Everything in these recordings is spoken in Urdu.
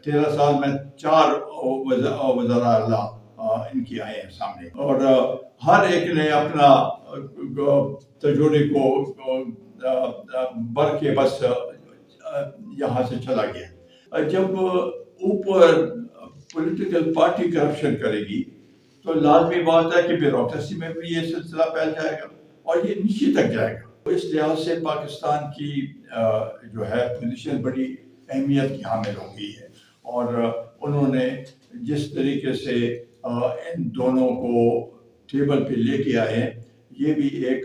13 سال میں 4 وزراء اللہ ان کی آئے ہیں سامنے، اور ہر ایک نے اپنا تجربے کو بڑھ کے بس یہاں سے چلا گیا۔ جب اوپر پولیٹیکل پارٹی کرپشن کرے گی تو لازمی بات ہے کہ بیوروکریسی میں بھی یہ سلسلہ پھیل جائے گا اور یہ نیچے تک جائے گا۔ اس لحاظ سے پاکستان کی جو ہے پوزیشن بڑی اہمیت کی حامل ہو گئی ہے، اور انہوں نے جس طریقے سے ان دونوں کو ٹیبل پہ لے کے آئے ہیں، یہ بھی ایک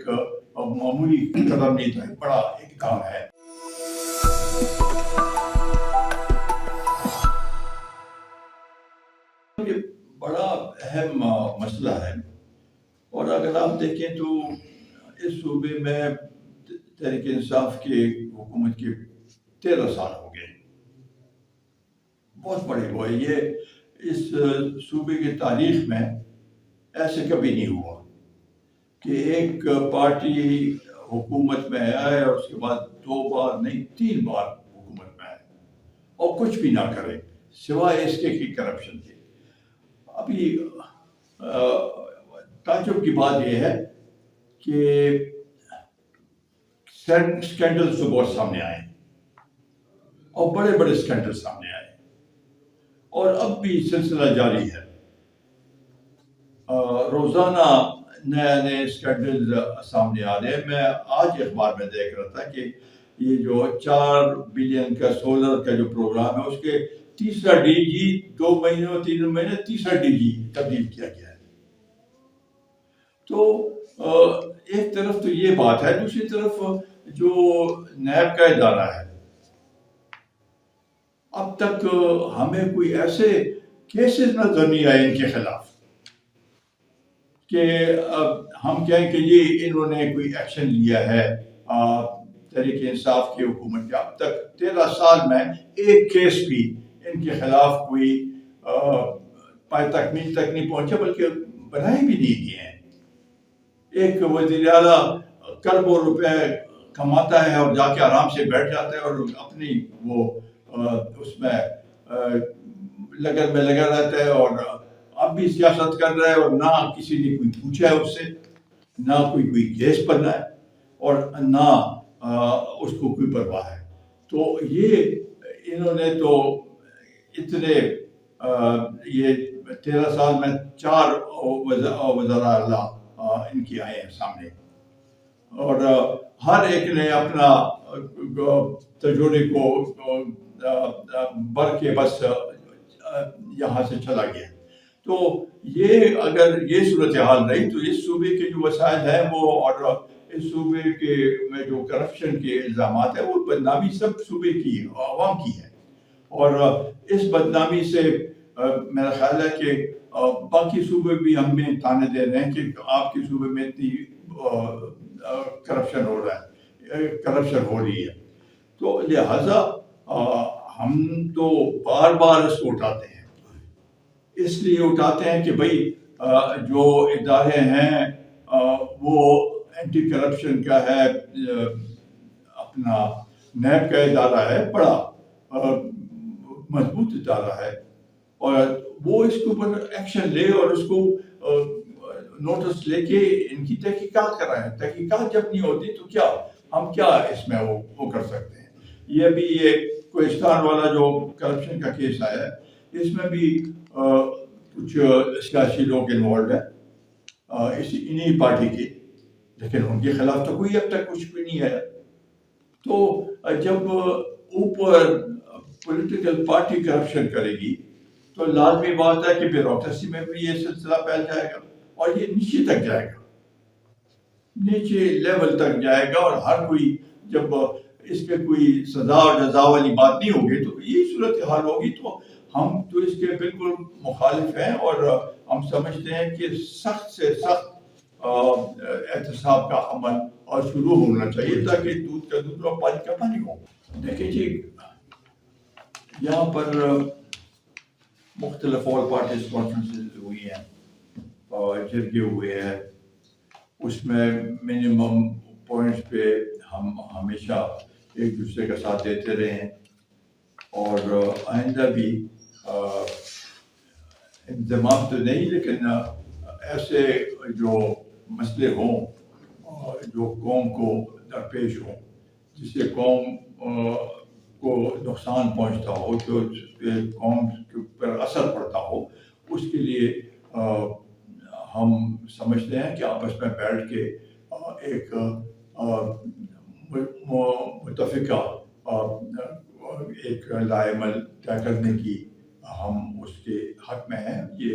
معمولی قدم نہیں تھا، بڑا اقدام ہے۔ یہ بڑا اہم مسئلہ ہے، اور اگر آپ دیکھیں تو اس صوبے میں تحریک انصاف کی حکومت کے 13 سال ہو گئے، بہت بڑے ہوئے۔ یہ اس صوبے کی تاریخ میں ایسے کبھی نہیں ہوا کہ ایک پارٹی حکومت میں آئے اور اس کے بعد 2 بار نہیں 3 بار حکومت میں آئے اور کچھ بھی نہ کرے سوائے اس کے کی کرپشن کے۔ ابھی تعجب کی بات یہ ہے کہ اسکینڈل تو بہت سامنے آئے اور بڑے بڑے اسکینڈل سامنے آئے، اور اب بھی سلسلہ جاری ہے۔ روزانہ نئے نئے اسکینڈل سامنے آ رہے ہیں۔ میں آج اخبار میں دیکھ رہا تھا کہ یہ جو 4 بلین کا سولر کا جو پروگرام ہے، اس کے تیسرا ڈی جی 2 مہینوں 3 مہینے تیسرا ڈی جی تبدیل کیا گیا ہے۔ تو ایک طرف تو یہ بات ہے، دوسری طرف جو نیب کا ادارہ ہے، اب تک ہمیں کوئی ایسے کیسز نظر نہیں آئے ان کے خلاف کہ ہم کہیں کہ یہ انہوں نے کوئی ایکشن لیا ہے تحریک انصاف کی حکومت کے۔ اب تک 13 سال میں ایک کیس بھی ان کے خلاف کوئی پائے تکمیل تک نہیں پہنچا، بلکہ بنائے بھی نہیں گئے ہیں۔ ایک وزیر اعلیٰ کروڑوں روپے کماتا ہے اور جا کے آرام سے بیٹھ جاتا ہے اور اپنی وہ اس میں لگن میں لگا رہتا ہے، اور اب بھی سیاست کر رہا ہے، اور نہ کسی نے کوئی پوچھا ہے اس سے، نہ کوئی کیس بنا ہے، اور نہ اس کو کوئی پرواہ ہے۔ تو یہ انہوں نے تو اتنے یہ 13 سال میں 4 وزراء اللہ ان کی آئے ہیں سامنے، اور ہر ایک نے اپنا تجربے کو بڑھ کے بس یہاں سے چلا گیا۔ تو یہ اگر یہ صورتحال رہی تو اس صوبے کے جو وسائل ہیں وہ، اور اس صوبے کے میں جو کرپشن کے الزامات ہیں، وہ بدنامی سب صوبے کی عوام کی ہے، اور اس بدنامی سے میرا خیال ہے کہ باقی صوبے بھی ہمیں تانے دے رہے ہیں کہ آپ کے صوبے میں اتنی کرپشن ہو رہا ہے، کرپشن ہو رہی ہے۔ تو لہٰذا ہم تو بار بار اس کو اٹھاتے ہیں، اس لیے اٹھاتے ہیں کہ بھئی جو ادارے ہیں وہ اینٹی کرپشن کا ہے، اپنا نیب کا ادارہ ہے، بڑا مضبوط ادارہ ہے، اور وہ اس کے اوپر ایکشن لے اور اس کو نوٹس لے کے ان کی تحقیقات کرائیں۔ تحقیقات جب نہیں ہوتی تو کیا ہم کیا اس میں وہ کر سکتے ہیں۔ یہ بھی یہ کوہستان والا جو کرپشن کا کیس آیا ہے، اس میں بھی کچھ سیاسی لوگ انوالوڈ ہیں انہی پارٹی کے، لیکن ان کے خلاف تو کوئی اب تک کچھ بھی نہیں ہے۔ تو جب اوپر پولیٹیکل پارٹی کرپشن کرے گی تو لازمی بات ہے کہ بیوروکریسی میں بھی یہ سلسلہ پھیل جائے گا اور یہ نیچے تک جائے گا، نیچے لیول تک جائے گا، اور ہر کوئی جب اس پہ کوئی سزا اور جزا والی بات نہیں ہوگی تو یہ صورتحال ہوگی۔ تو ہم تو اس کے بالکل مخالف ہیں، اور ہم سمجھتے ہیں کہ سخت سے سخت احتساب کا عمل اور شروع ہونا چاہیے تاکہ دودھ کا دودھ اور پانی کا پانی ہو۔ دیکھیں جی، یہاں پر مختلف آل پارٹیز کانفرنسز ہوئی ہیں اور جرگے ہوئے ہیں، اس میں منیمم پوائنٹس پہ ہم ہمیشہ ایک دوسرے کا ساتھ دیتے رہے ہیں، اور آئندہ بھی انتظامات تو نہیں، لیکن ایسے جو مسئلے ہوں جو قوم کو درپیش ہوں، جس سے قوم کو نقصان پہنچتا ہو، جو اس پہ قوم کے اوپر اثر پڑتا ہو، اس کے لیے ہم سمجھتے ہیں کہ آپس میں بیٹھ کے ایک متفقہ ایک لائحہ عمل طے کرنے کی ہم اس کے حق میں ہیں. یہ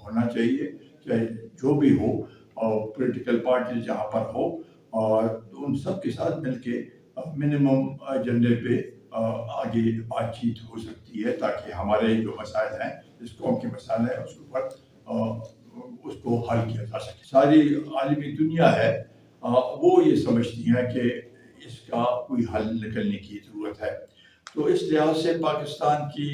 ہونا چاہیے کہ جو بھی ہو، پولیٹیکل پارٹیز جہاں پر ہو، اور ان سب کے ساتھ مل کے منیمم ایجنڈے پہ آگے بات چیت ہو سکتی ہے، تاکہ ہمارے جو مسائل ہیں، اس قوم کے مسائل ہیں، اس کے اوپر اس کو حل کیا جا سکے. ساری عالمی دنیا ہے وہ یہ سمجھتی ہیں کہ اس کا کوئی حل نکلنے کی ضرورت ہے. تو اس لحاظ سے پاکستان کی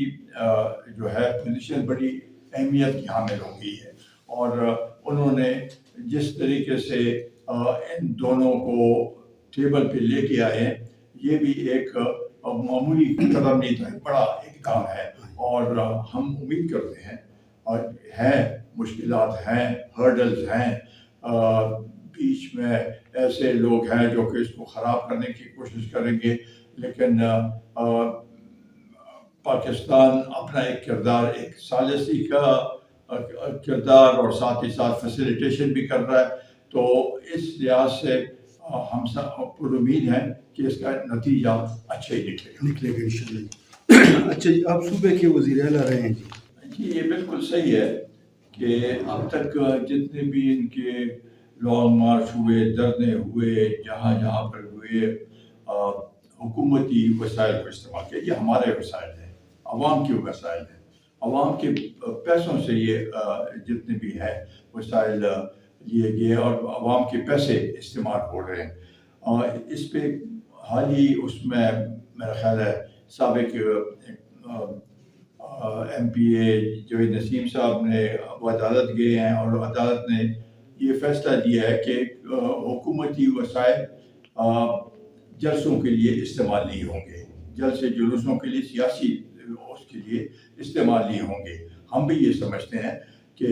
جو ہے پوزیشن بڑی اہمیت کی حامل ہو گئی ہے، اور انہوں نے جس طریقے سے ان دونوں کو ٹیبل پہ لے کے آئے ہیں، یہ بھی ایک معمولی قدم نہیں تھا، بڑا اقدام ہے. اور ہم امید کرتے ہیں، اور ہیں مشکلات ہیں، ہرڈلز ہیں، بیچ میں ایسے لوگ ہیں جو کہ اس کو خراب کرنے کی کوشش کریں گے، لیکن پاکستان اپنا ایک کردار، ایک ثالثی کا کردار، اور ساتھ ہی ساتھ فیسیلیٹیشن بھی کر رہا ہے. تو اس لحاظ سے ہم سب پر امید ہے کہ اس کا نتیجہ اچھا ہی نکلے گا انشاءاللہ. اچھا جی، آپ صوبے کے وزیر اعلیٰ رہے ہیں جی. یہ بالکل صحیح ہے کہ اب تک جتنے بھی ان کے لانگ مارچ ہوئے، دھرنے ہوئے، جہاں جہاں پر ہوئے، حکومتی وسائل کو استعمال کیا. یہ ہمارے وسائل ہیں، عوام کے وسائل ہیں، عوام کے پیسوں سے یہ جتنے بھی ہیں وسائل لیے گئے، اور عوام کے پیسے استعمال ہو رہے ہیں. اس پہ حال ہی اس میں میرا خیال ہے سابق ایم پی اے جاوید نسیم صاحب نے وہ عدالت گئے ہیں، اور عدالت نے یہ فیصلہ دیا ہے کہ حکومتی وسائل جلسوں کے لیے استعمال نہیں ہوں گے، جلسے جلوسوں کے لیے، سیاسی اس کے لیے استعمال نہیں ہوں گے. ہم بھی یہ سمجھتے ہیں کہ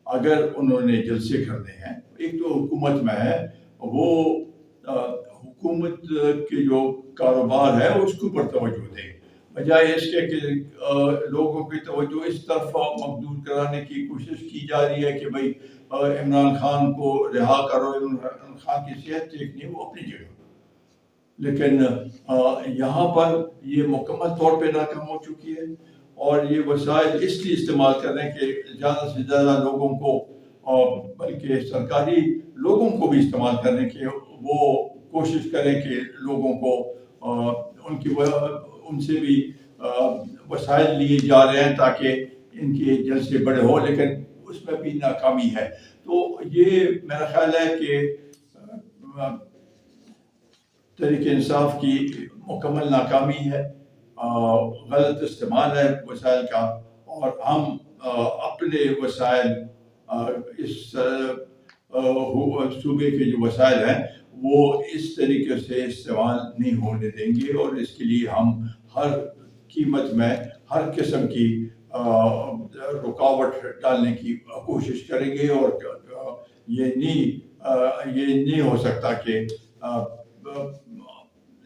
اگر انہوں نے جلسے کرنے ہیں، ایک تو حکومت میں ہے، وہ حکومت کے جو کاروبار ہے اس کے اوپر توجہ دے، بجائے اس کے کہ لوگوں کی توجہ اس طرف مبذول کرانے کی کوشش کی جا رہی ہے کہ بھائی عمران خان کو رہا کرو، عمران خان کی صحت ٹھیک نہیں، وہ اپنی جگہ. لیکن یہاں پر یہ مکمل طور پہ ناکام ہو چکی ہے، اور یہ وسائل اس لیے استعمال کر رہے ہیں کہ زیادہ سے زیادہ لوگوں کو، بلکہ سرکاری لوگوں کو بھی استعمال کرنے کی وہ کوشش کریں کہ لوگوں کو ان سے بھی وسائل لیے جا رہے ہیں تاکہ ان کے جلسے بڑے ہوں، لیکن اس میں بھی ناکامی ہے. تو یہ میرا خیال ہے کہ تحریک انصاف کی مکمل ناکامی ہے، غلط استعمال ہے وسائل کا، اور ہم اپنے وسائل اس صوبے کے جو وسائل ہیں وہ اس طریقے سے استعمال نہیں ہونے دیں گے، اور اس کے لیے ہم ہر قیمت میں ہر قسم کی رکاوٹ ڈالنے کی کوشش کریں گے. اور یہ نہیں ہو سکتا کہ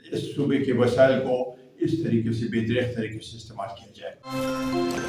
اس صوبے کے وسائل کو اس طریقے سے بے دریغ طریقے سے استعمال کیا جائے.